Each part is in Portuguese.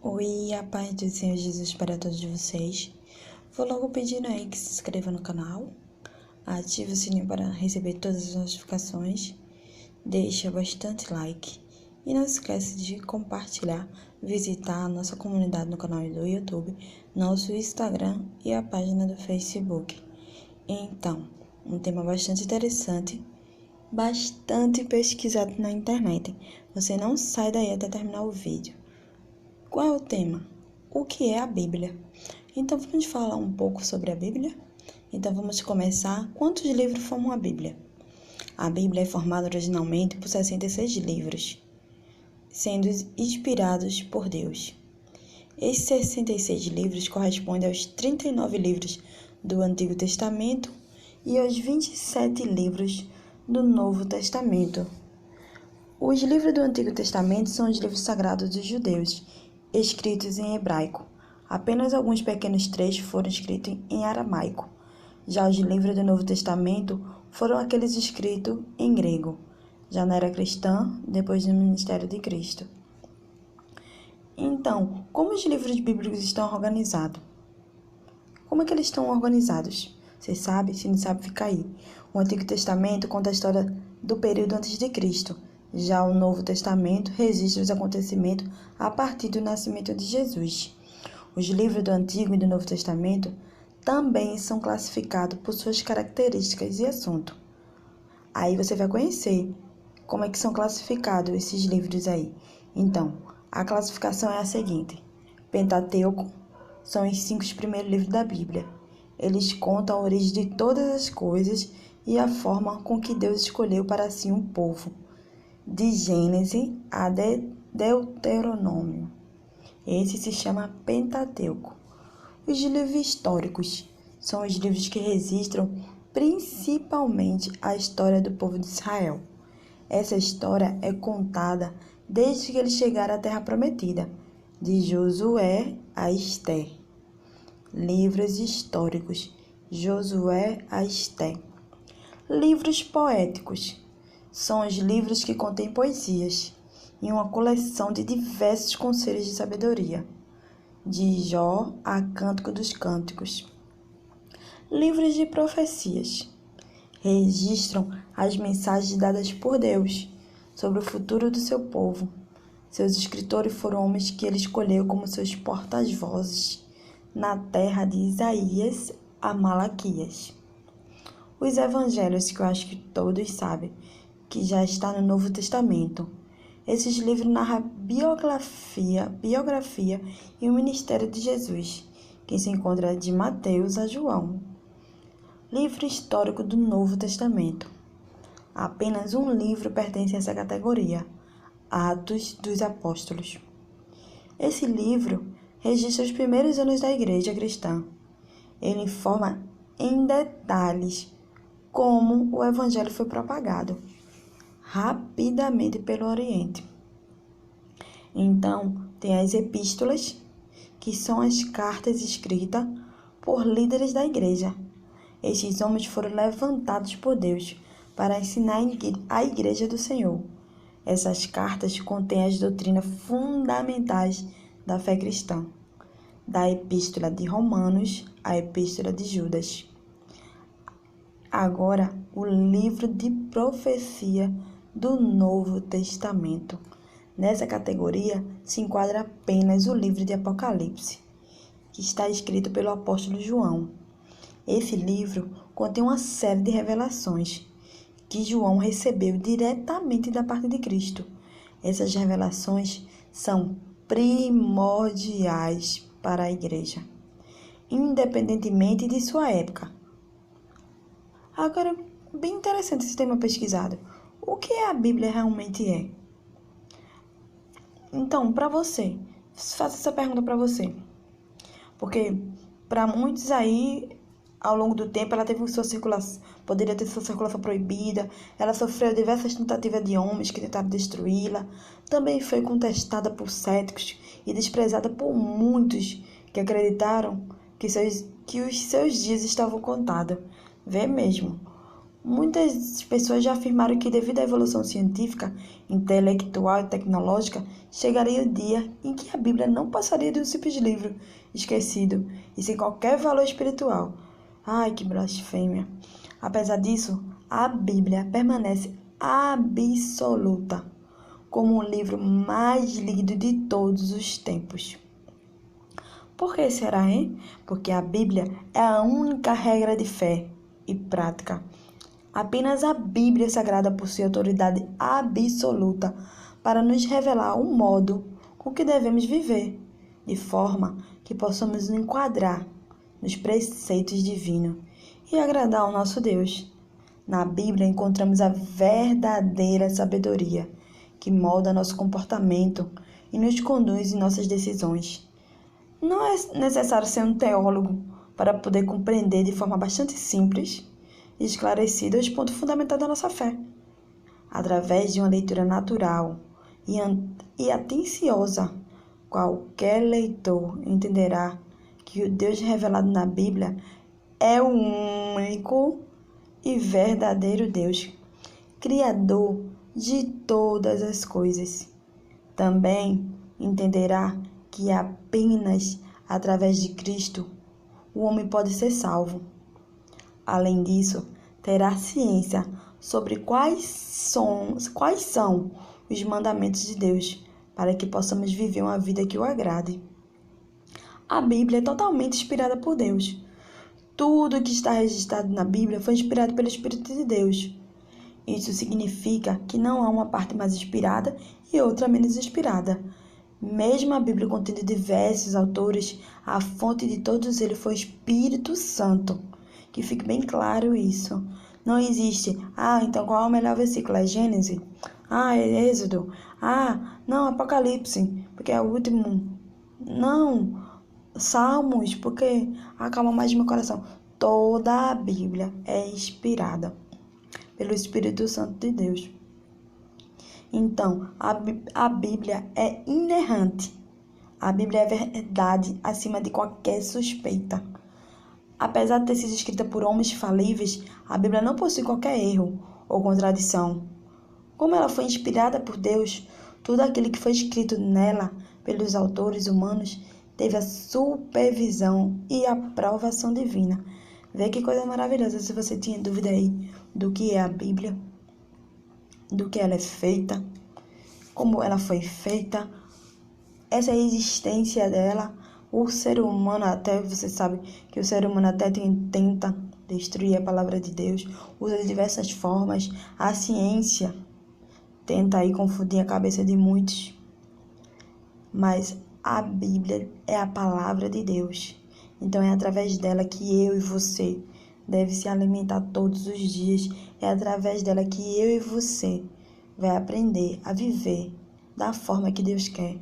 Oi, a paz do Senhor Jesus para todos vocês. Vou logo pedindo aí que se inscreva no canal, ative o sininho para receber todas as notificações, deixa bastante like e não esquece de compartilhar, visitar a nossa comunidade no canal do YouTube, nosso Instagram e a página do Facebook. Então, um tema bastante interessante, bastante pesquisado na internet. Você não sai daí até terminar o vídeo. Qual é o tema? O que é a Bíblia? Então, vamos falar um pouco sobre a Bíblia? Então, vamos começar. Quantos livros formam a Bíblia? A Bíblia é formada originalmente por 66 livros, sendo inspirados por Deus. Esses 66 livros correspondem aos 39 livros do Antigo Testamento e aos 27 livros do Novo Testamento. Os livros do Antigo Testamento são os livros sagrados dos judeus, escritos em hebraico. Apenas alguns pequenos trechos foram escritos em aramaico. Já os livros do Novo Testamento foram aqueles escritos em grego, já na era cristã, depois do ministério de Cristo. Então, como os livros bíblicos estão organizados? Como é que eles estão organizados? Você sabe? Se não sabe, fica aí. O Antigo Testamento conta a história do período antes de Cristo. Já o Novo Testamento registra os acontecimentos a partir do nascimento de Jesus. Os livros do Antigo e do Novo Testamento também são classificados por suas características e assunto. Aí você vai conhecer como é que são classificados esses livros aí. Então, a classificação é a seguinte: Pentateuco são os 5 primeiros livros da Bíblia. Eles contam a origem de todas as coisas e a forma com que Deus escolheu para si um povo, de Gênesis a Deuteronômio. Esse se chama Pentateuco. Os livros históricos são os livros que registram principalmente a história do povo de Israel. Essa história é contada desde que eles chegaram à Terra Prometida, de Josué a Esté. Livros históricos, Josué a Esté. Livros poéticos são os livros que contêm poesias e uma coleção de diversos conselhos de sabedoria, de Jó a Cântico dos Cânticos. Livros de profecias registram as mensagens dadas por Deus sobre o futuro do seu povo. Seus escritores foram homens que ele escolheu como seus porta-vozes na terra de Isaías a Malaquias. Os evangelhos, que eu acho que todos sabem, que já está no Novo Testamento. Esses livros narram biografia e o ministério de Jesus, que se encontra de Mateus a João. Livro histórico do Novo Testamento. Apenas um livro pertence a essa categoria, Atos dos Apóstolos. Esse livro registra os primeiros anos da igreja cristã. Ele informa em detalhes como o evangelho foi propagado rapidamente pelo Oriente. Então, tem as epístolas, que são as cartas escritas por líderes da igreja. Estes homens foram levantados por Deus para ensinar a igreja do Senhor. Essas cartas contêm as doutrinas fundamentais da fé cristã, da epístola de Romanos à epístola de Judas. Agora, o livro de profecia do Novo Testamento. Nessa categoria se enquadra apenas o livro de Apocalipse, que está escrito pelo apóstolo João. Esse livro contém uma série de revelações que João recebeu diretamente da parte de Cristo. Essas revelações são primordiais para a igreja, independentemente de sua época. Agora, bem interessante esse tema pesquisado. O que a Bíblia realmente é? Então, para você, faça essa pergunta para você. Porque para muitos aí, ao longo do tempo, ela teve sua circulação, poderia ter sua circulação proibida. Ela sofreu diversas tentativas de homens que tentaram destruí-la. Também foi contestada por céticos e desprezada por muitos que acreditaram que os seus dias estavam contados. Vê mesmo. Muitas pessoas já afirmaram que, devido à evolução científica, intelectual e tecnológica, chegaria o dia em que a Bíblia não passaria de um simples livro esquecido e sem qualquer valor espiritual. Ai, que blasfêmia! Apesar disso, a Bíblia permanece absoluta como o livro mais lido de todos os tempos. Por que será, hein? Porque a Bíblia é a única regra de fé e prática. Apenas a Bíblia Sagrada possui autoridade absoluta para nos revelar o modo com que devemos viver, de forma que possamos nos enquadrar nos preceitos divinos e agradar ao nosso Deus. Na Bíblia encontramos a verdadeira sabedoria, que molda nosso comportamento e nos conduz em nossas decisões. Não é necessário ser um teólogo para poder compreender de forma bastante simples e esclarecida os pontos fundamentais da nossa fé. Através de uma leitura natural e atenciosa, qualquer leitor entenderá que o Deus revelado na Bíblia é o único e verdadeiro Deus, Criador de todas as coisas. Também entenderá que apenas através de Cristo o homem pode ser salvo. Além disso, terá ciência sobre quais são os mandamentos de Deus, para que possamos viver uma vida que o agrade. A Bíblia é totalmente inspirada por Deus. Tudo que está registrado na Bíblia foi inspirado pelo Espírito de Deus. Isso significa que não há uma parte mais inspirada e outra menos inspirada. Mesmo a Bíblia contendo diversos autores, a fonte de todos eles foi o Espírito Santo. Que fique bem claro isso. Não existe, então qual é o melhor versículo? É Gênesis? É Êxodo? Não, Apocalipse, porque é o último. Não, Salmos, porque acalma mais meu coração. Toda a Bíblia é inspirada pelo Espírito Santo de Deus. Então, a Bíblia é inerrante. A Bíblia é verdade acima de qualquer suspeita. Apesar de ter sido escrita por homens falíveis, a Bíblia não possui qualquer erro ou contradição. Como ela foi inspirada por Deus, tudo aquilo que foi escrito nela pelos autores humanos teve a supervisão e aprovação divina. Vê que coisa maravilhosa. Se você tinha dúvida aí do que é a Bíblia, do que ela é feita, como ela foi feita, essa existência dela, o ser humano até, você sabe que o ser humano até tenta destruir a palavra de Deus, usa de diversas formas, a ciência tenta aí confundir a cabeça de muitos, mas a Bíblia é a palavra de Deus, então é através dela que eu e você deve se alimentar todos os dias, é através dela que eu e você vai aprender a viver da forma que Deus quer.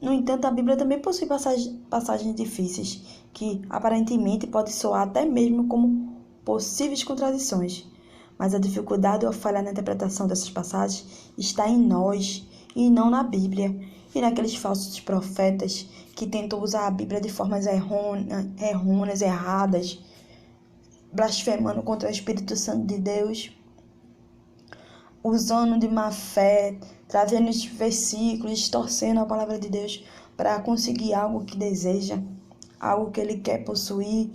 No entanto, a Bíblia também possui passagens difíceis, que aparentemente podem soar até mesmo como possíveis contradições. Mas a dificuldade ou a falha na interpretação dessas passagens está em nós e não na Bíblia, e naqueles falsos profetas que tentam usar a Bíblia de formas errôneas, erradas, blasfemando contra o Espírito Santo de Deus, usando de má fé, trazendo esses versículos, distorcendo a palavra de Deus para conseguir algo que deseja, algo que ele quer possuir,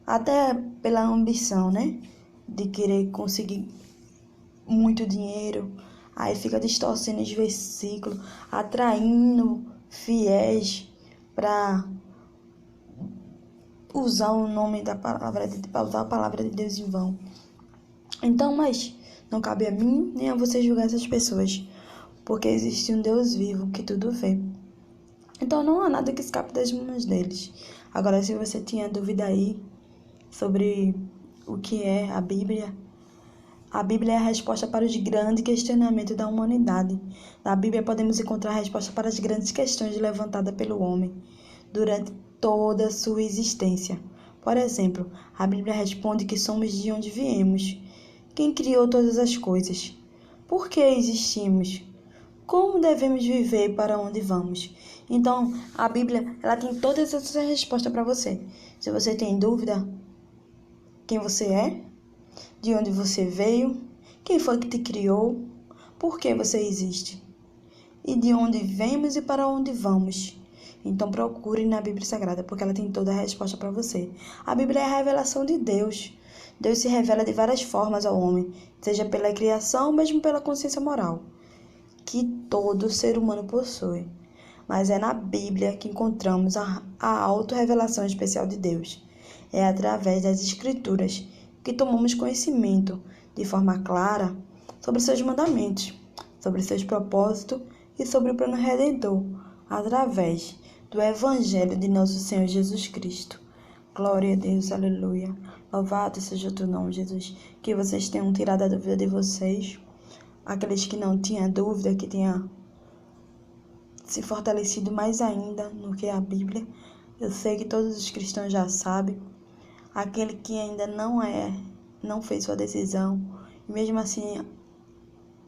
até pela ambição, né? De querer conseguir muito dinheiro. Aí fica distorcendo os versículos, atraindo fiéis para usar o nome da palavra, para usar a palavra de Deus em vão. Então, mas não cabe a mim nem a você julgar essas pessoas, porque existe um Deus vivo que tudo vê. Então não há nada que escape das mãos deles. Agora, se você tinha dúvida aí sobre o que é a Bíblia é a resposta para os grandes questionamentos da humanidade. Na Bíblia podemos encontrar a resposta para as grandes questões levantadas pelo homem durante toda a sua existência. Por exemplo, a Bíblia responde que somos de onde viemos. Quem criou todas as coisas? Por que existimos? Como devemos viver e para onde vamos? Então, a Bíblia ela tem todas essas respostas para você. Se você tem dúvida quem você é, de onde você veio, quem foi que te criou, por que você existe, e de onde vemos e para onde vamos. Então procure na Bíblia Sagrada, porque ela tem toda a resposta para você. A Bíblia é a revelação de Deus. Deus se revela de várias formas ao homem, seja pela criação ou mesmo pela consciência moral, que todo ser humano possui. Mas é na Bíblia que encontramos a auto-revelação especial de Deus. É através das Escrituras que tomamos conhecimento de forma clara sobre seus mandamentos, sobre seus propósitos e sobre o plano redentor, através do Evangelho de nosso Senhor Jesus Cristo. Glória a Deus, aleluia. Louvado seja o teu nome, Jesus. Que vocês tenham tirado a dúvida de vocês. Aqueles que não tinham dúvida, que tenham se fortalecido mais ainda no que é a Bíblia. Eu sei que todos os cristãos já sabem. Aquele que ainda não fez sua decisão, e mesmo assim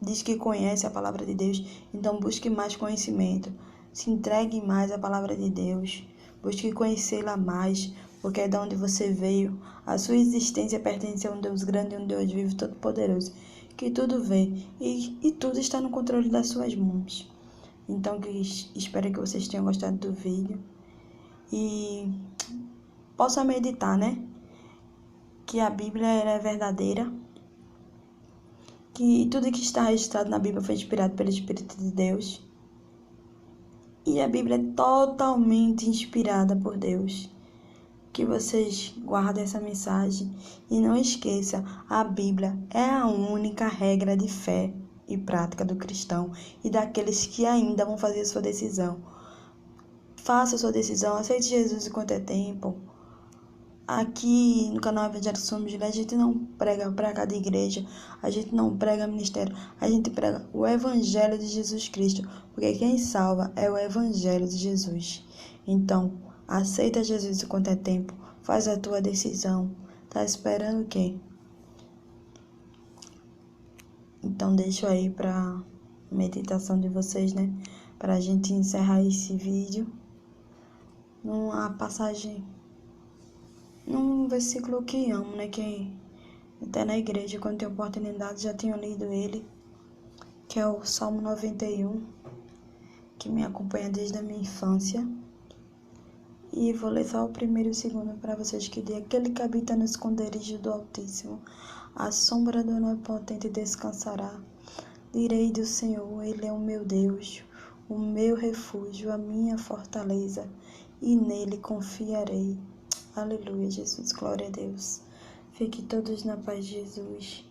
diz que conhece a palavra de Deus, então busque mais conhecimento. Se entregue mais à palavra de Deus. Busque conhecê-la mais, porque é de onde você veio. A sua existência pertence a um Deus grande, um Deus vivo, todo-poderoso, que tudo vê e tudo está no controle das suas mãos. Então, espero que vocês tenham gostado do vídeo e possam meditar, né? Que a Bíblia é verdadeira, que tudo que está registrado na Bíblia foi inspirado pelo Espírito de Deus. E a Bíblia é totalmente inspirada por Deus. Que vocês guardem essa mensagem e não esqueça, a Bíblia é a única regra de fé e prática do cristão e daqueles que ainda vão fazer a sua decisão. Faça a sua decisão, aceite Jesus enquanto é tempo. Aqui no canal Evangélico Somos Luz, a gente não prega de igreja, a gente não prega ministério, a gente prega o Evangelho de Jesus Cristo, porque quem salva é o Evangelho de Jesus. Então, aceita Jesus enquanto é tempo, faz a tua decisão. Tá esperando o quê? Então, deixo aí para meditação de vocês, né? Para a gente encerrar esse vídeo numa passagem, num versículo que amo, né? Que até na igreja, quando tem oportunidade, já tenho lido ele, que é o Salmo 91, que me acompanha desde a minha infância. E vou ler só o primeiro e o segundo para vocês, que diz: aquele que habita no esconderijo do Altíssimo, a sombra do Onipotente descansará. Direi do Senhor, Ele é o meu Deus, o meu refúgio, a minha fortaleza, e nele confiarei. Aleluia, Jesus, glória a Deus. Fiquem todos na paz de Jesus.